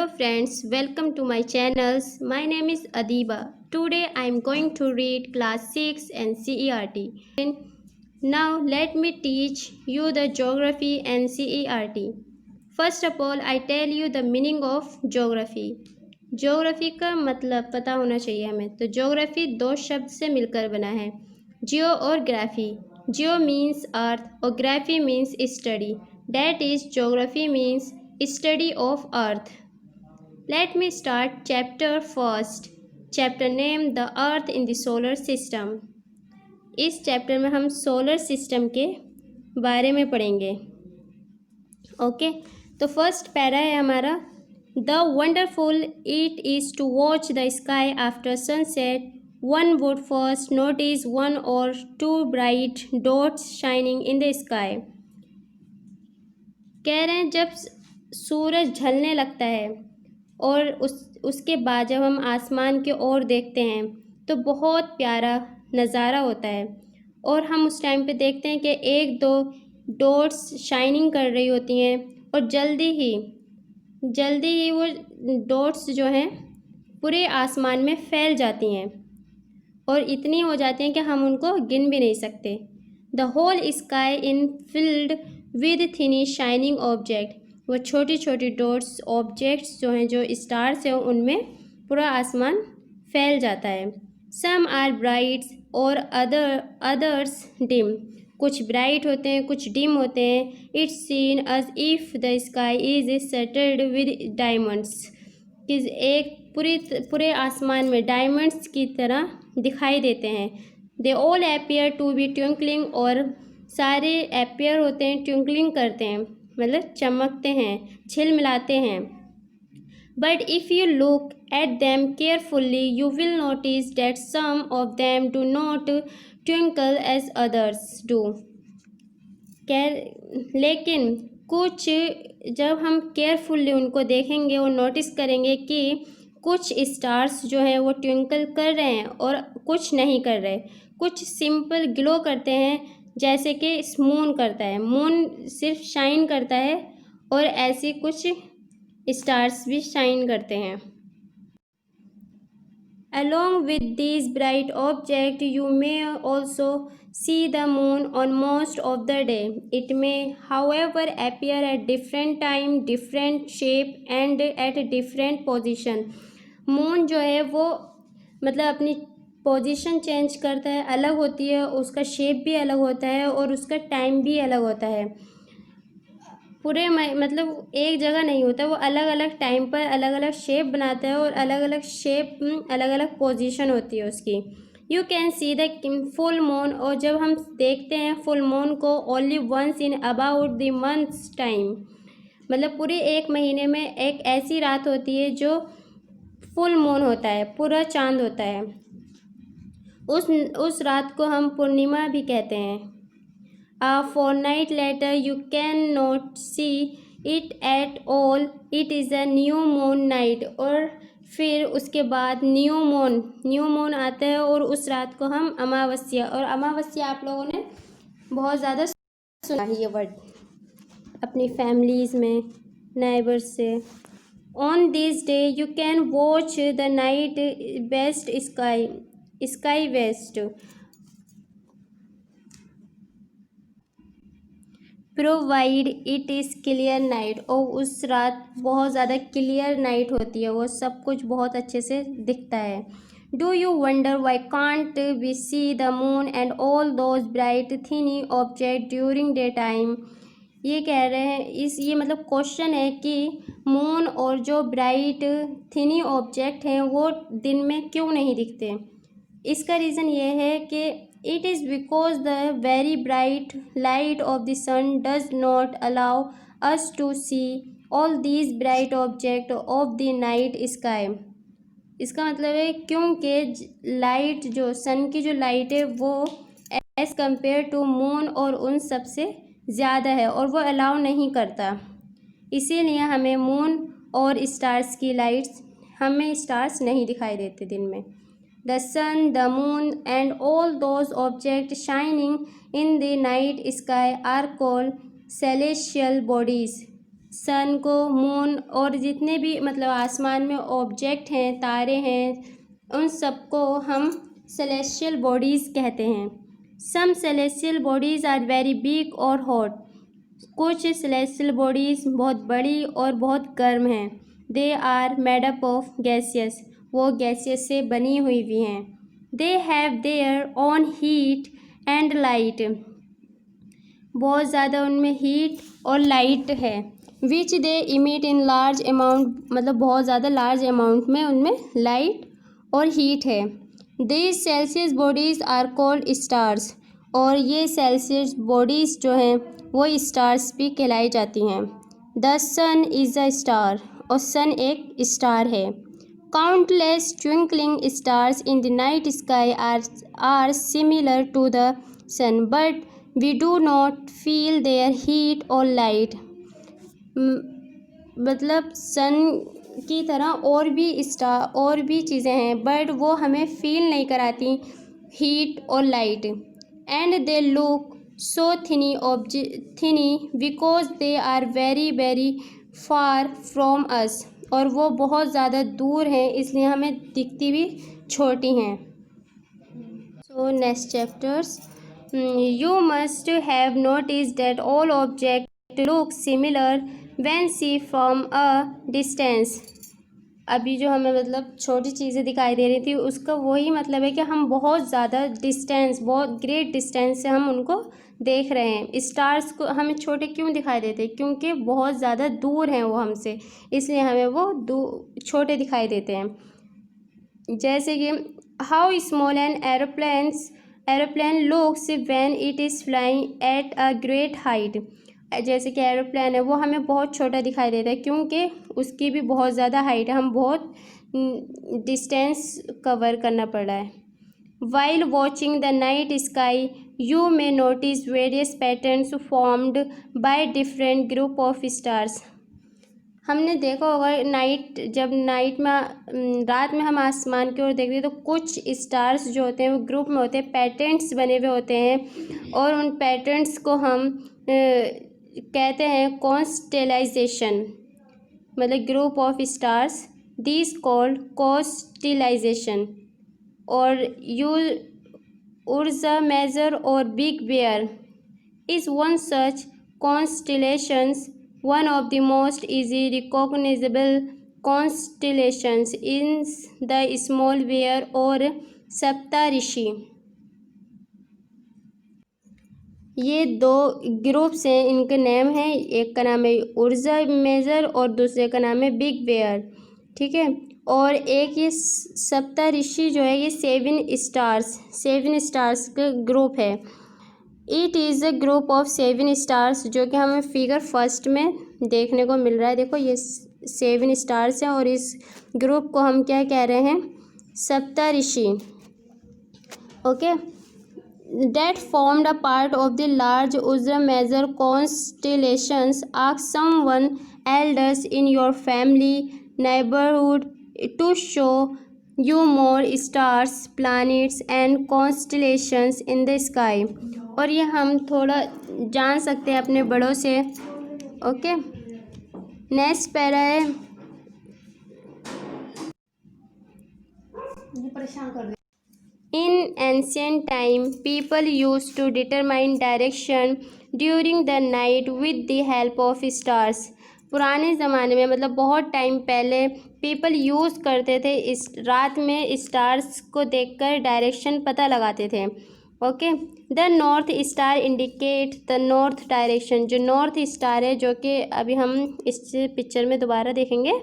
Hello friends, welcome to my channels. My name is Adiba. Today I am going to read class 6 and CERT. Now let me teach you the geography and CERT. First of all, I tell you the meaning of geography. Geography का मतलब पता होना चाहिए हमें. तो geography दो शब्द से मिलकर बना है, जियो और ग्राफी. जियो means earth और graphy means study. That is, geography means study of earth. Let me start chapter first. Chapter name the earth in the solar system. इस चैप्टर में हम सोलर सिस्टम के बारे में पढ़ेंगे. ओके, तो फर्स्ट पैरा है हमारा. The wonderful it is to watch the sky after sunset. One would first notice one or two bright dots shining in the sky. कह रहे हैं जब सूरज ढलने लगता है और उसके बाद जब हम आसमान की ओर देखते हैं तो बहुत प्यारा नज़ारा होता है. और हम उस टाइम पे देखते हैं कि एक दो डॉट्स शाइनिंग कर रही होती हैं और जल्दी ही वो डॉट्स जो हैं पूरे आसमान में फैल जाती हैं और इतनी हो जाती हैं कि हम उनको गिन भी नहीं सकते. The whole sky in filled with tiny shining object. वो छोटी छोटी डॉट्स ऑब्जेक्ट्स जो हैं, जो स्टार्स हैं, उनमें पूरा आसमान फैल जाता है. सम आर ब्राइट्स और अदर्स डिम. कुछ ब्राइट होते हैं, कुछ डिम होते हैं. It's seen as if the sky is settled with diamonds. कि एक पूरे आसमान में डायमंड्स की तरह दिखाई देते हैं. They all appear to be twinkling. और सारे एपियर होते हैं, ट्विंकलिंग करते हैं, मतलब चमकते हैं, झिलमिलाते हैं. But if you look at them carefully you will notice that some of them do not twinkle as others do. लेकिन कुछ जब हम केयरफुल्ली उनको देखेंगे और नोटिस करेंगे कि कुछ स्टार्स जो हैं वो ट्विंकल कर रहे हैं और कुछ नहीं कर रहे. कुछ सिंपल ग्लो करते हैं, जैसे कि मून करता है. मून सिर्फ शाइन करता है और ऐसे कुछ स्टार्स भी शाइन करते हैं. Along with these bright objects, you may also see the moon on most of the day. It may, however, appear at different time, different shape, and at a different position. Moon जो है वो मतलब अपनी position change करता है, अलग होती है, उसका शेप भी अलग होता है और उसका टाइम भी अलग होता है. पूरे मतलब एक जगह नहीं होता, वो अलग अलग टाइम पर अलग अलग शेप बनाता है और अलग अलग शेप, अलग अलग पोजीशन होती है उसकी. You can see the full moon. और जब हम देखते हैं फुल मून को only once in about the month's time. मतलब पूरे एक महीने में एक ऐसी रात होती है जो फुल मून होता है, पूरा चांद होता है. उस रात को हम पूर्णिमा भी कहते हैं. A fortnight later you cannot see it at all. It is a new moon night. और फिर उसके बाद न्यू मून आता है और उस रात को हम अमावस्या. और अमावस्या आप लोगों ने बहुत ज़्यादा सुना है ये वर्ड अपनी फैमिलीज़ में, नेबर्स से. On this day you can watch the night west sky west. Provide it is clear night. और उस रात बहुत ज़्यादा क्लियर नाइट होती है, वो सब कुछ बहुत अच्छे से दिखता है. Do you wonder why can't we see the moon and all those bright tiny object during day time. ये कह रहे हैं ये मतलब क्वेश्चन है कि मून और जो ब्राइट थिनी ऑब्जेक्ट हैं वो दिन में क्यों नहीं दिखते. इसका रीज़न ये है कि it is because the very bright light of the sun does not allow us to see all these bright objects of the night sky. इसका मतलब है क्योंकि लाइट जो सन की जो लाइट है वो एज कम्पेयर टू मून और उन सब से ज़्यादा है और वो अलाउ नहीं करता. इसीलिए हमें मून और स्टार्स की लाइट्स, हमें स्टार्स नहीं दिखाई देते दिन में. The sun, the moon, and all those objects shining in the night sky are called celestial bodies. सन को, मून और जितने भी मतलब आसमान में ऑब्जेक्ट हैं, तारे हैं, उन सबको हम सेलेस्टियल बॉडीज़ कहते हैं। Some celestial bodies are very big और हॉट। कुछ सेलेस्टियल बॉडीज़ बहुत बड़ी और बहुत गर्म हैं। They are made up of gaseous. वो गैसियस से बनी हुई भी हैं। They have their own heat and light. बहुत ज़्यादा उनमें हीट और लाइट है। Which they emit in large amount, मतलब बहुत ज़्यादा लार्ज अमाउंट में उनमें लाइट और हीट है। These celestial bodies are called stars. और ये सेल्सियस बॉडीज़ जो हैं वो स्टार्स भी कहलाई जाती हैं। The sun is a star. और सन एक स्टार है। Countless twinkling stars in the night sky are similar to the sun but we do not feel their heat और लाइट। मतलब सन की तरह और भी चीज़ें हैं, बट वो हमें फील नहीं कराती हीट और light. And they look so tiny because they are very very far from us. और वो बहुत ज़्यादा दूर हैं, इसलिए हमें दिखती भी छोटी हैं। So next chapters, you must have noticed that all objects look similar when seen from a distance। अभी जो हमें मतलब छोटी चीज़ें दिखाई दे रही थी, उसका वही मतलब है कि हम बहुत ज़्यादा डिस्टेंस, बहुत ग्रेट डिस्टेंस से हम उनको देख रहे हैं। स्टार्स को हमें छोटे क्यों दिखाई देते हैं? क्योंकि बहुत ज़्यादा दूर हैं वो हमसे, इसलिए हमें वो छोटे दिखाई देते हैं। जैसे कि how small an aeroplane looks when it is flying at a great height. जैसे कि एरोप्लेन है वो हमें बहुत छोटा दिखाई देता है क्योंकि उसकी भी बहुत ज़्यादा हाइट है, हम बहुत डिस्टेंस कवर करना पड़ रहा है। While watching the night sky you may notice various patterns formed by different group of stars. हमने देखा होगा जब रात में हम आसमान की ओर देखते हैं तो कुछ स्टार्स जो होते हैं वो ग्रुप में होते हैं, पैटर्न्स बने हुए होते हैं, और उन पैटर्न्स को हम कहते हैं कॉन्स्टेलाइजेशन, मतलब group of stars, this called constellation. और उर्जा मेजर और Big Bear is one such constellations. One of the most easy recognizable constellations is the Small Bear और सप्तऋषि। ये दो ग्रुप्स हैं, इनके नेम हैं, एक का नाम है उर्जा मेजर और दूसरे का नाम है बिग बेयर, ठीक है। और एक ये सप्तऋषि जो है ये सेवन स्टार्स का ग्रुप है। It is a group of 7 stars, जो कि हमें फिगर फर्स्ट में देखने को मिल रहा है। देखो ये 7 स्टार्स हैं और इस ग्रुप को हम क्या कह रहे हैं? Saptarishi. Okay, that formed a part of the large Ursa Major constellations. Ask someone else in your family neighborhood to show you more stars, planets and constellations in the sky. और ये हम थोड़ा जान सकते हैं अपने बड़ों से। ओके, नेक्स्ट पैरा है, ये परेशान कर दे। In ancient time, people used to determine direction during the night with the help of stars. पुराने ज़माने में मतलब बहुत टाइम पहले पीपल यूज़ करते थे, इस रात में स्टार्स को देखकर डायरेक्शन पता लगाते थे। Okay, the north star indicate the north direction. जो नॉर्थ स्टार है, जो कि अभी हम इस पिक्चर में दोबारा देखेंगे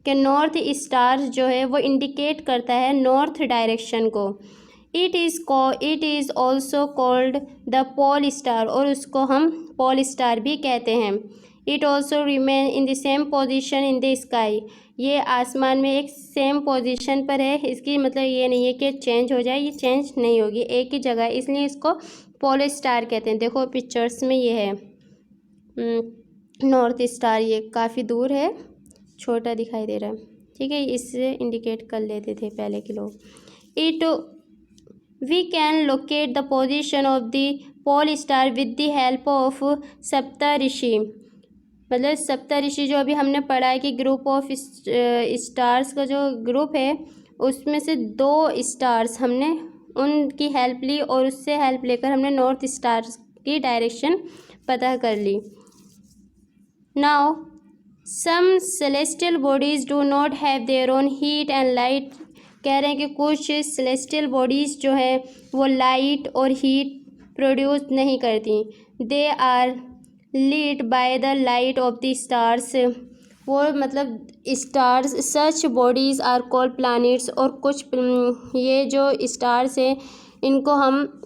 कि नॉर्थ स्टार जो है वो इंडिकेट करता है नॉर्थ डायरेक्शन को। It is also called the pole star, और उसको हम पोल स्टार भी कहते हैं। It also remain in the same position in the sky. ये आसमान में एक सेम पोजीशन पर है, इसकी मतलब ये नहीं है कि चेंज हो जाए, ये चेंज नहीं होगी, एक ही जगह, इसलिए इसको पोल स्टार कहते हैं। देखो पिक्चर्स में ये है नॉर्थ स्टार, ये काफ़ी दूर है, छोटा दिखाई दे रहा है, ठीक है, इससे इंडिकेट कर लेते थे पहले के लोग। We can locate the position of the pole star with the help of सप्तऋषि। मतलब सप्तऋषि जो अभी हमने पढ़ा है कि ग्रुप ऑफ स्टार्स का जो ग्रुप है उसमें से 2 स्टार्स हमने उनकी हेल्प ली और उससे हेल्प लेकर हमने नॉर्थ स्टार्स की डायरेक्शन पता कर ली। Now some celestial bodies do not have their own heat and light. कह रहे हैं कि कुछ सेलेस्टियल बॉडीज़ जो है वो लाइट और हीट प्रोड्यूस नहीं करती। They are lead by the light of the stars. वो मतलब stars, such bodies are called planets. और कुछ ये जो स्टार्स हैं इनको हम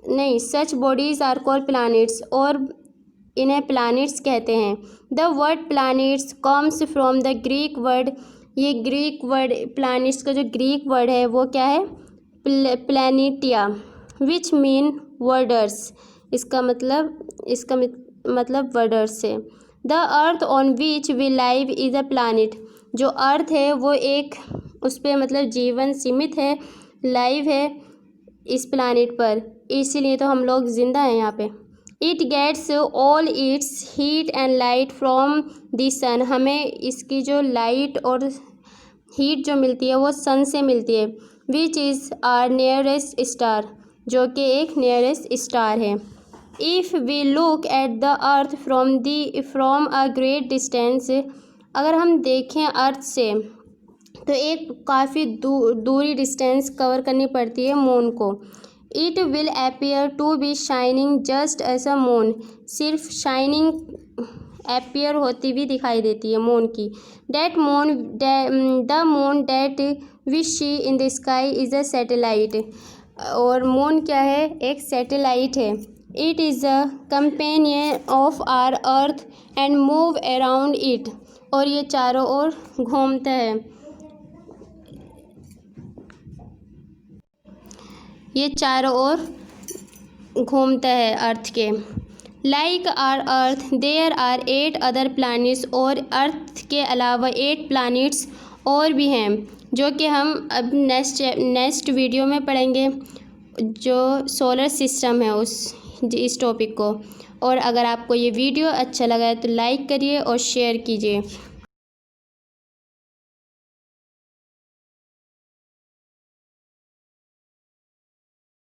नहीं, such bodies are called planets और इन्हें प्लैनेट्स कहते हैं। The word planets comes from the Greek word. ये ग्रीक वर्ड प्लैनेट्स का जो ग्रीक वर्ड है वो क्या है, प्लैनेटिया, विच मीन वर्डर्स। इसका मतलब वर्डर्स है। The earth on which we live is a planet. जो अर्थ है वो एक, उस पर मतलब जीवन सीमित है, लाइव है इस प्लैनेट पर, इसीलिए तो हम लोग ज़िंदा हैं यहाँ पे। It gets all its heat and light from the sun. हमें इसकी जो लाइट और हीट जो मिलती है वो सन से मिलती है। Which is our nearest star, जो कि एक नियरेस्ट स्टार है। If we look at the earth from a great distance. अगर हम देखें अर्थ से तो एक काफ़ी दूरी डिस्टेंस कवर करनी पड़ती है मून को। It will appear to be shining just as a moon. सिर्फ शाइनिंग अपीयर होती भी दिखाई देती है मून की। The moon that we see in the sky is a satellite. और मून क्या है, एक सैटेलाइट है। It is a companion of our earth and move around it. और ये चारों ओर घूमता है, ये चारों ओर घूमता है अर्थ के। Like our earth there are 8 other planets. और अर्थ के अलावा 8 प्लैनेट्स और भी हैं जो कि हम अब नेक्स्ट वीडियो में पढ़ेंगे, जो सोलर सिस्टम है इस टॉपिक को। और अगर आपको ये वीडियो अच्छा लगा है तो लाइक करिए और शेयर कीजिए।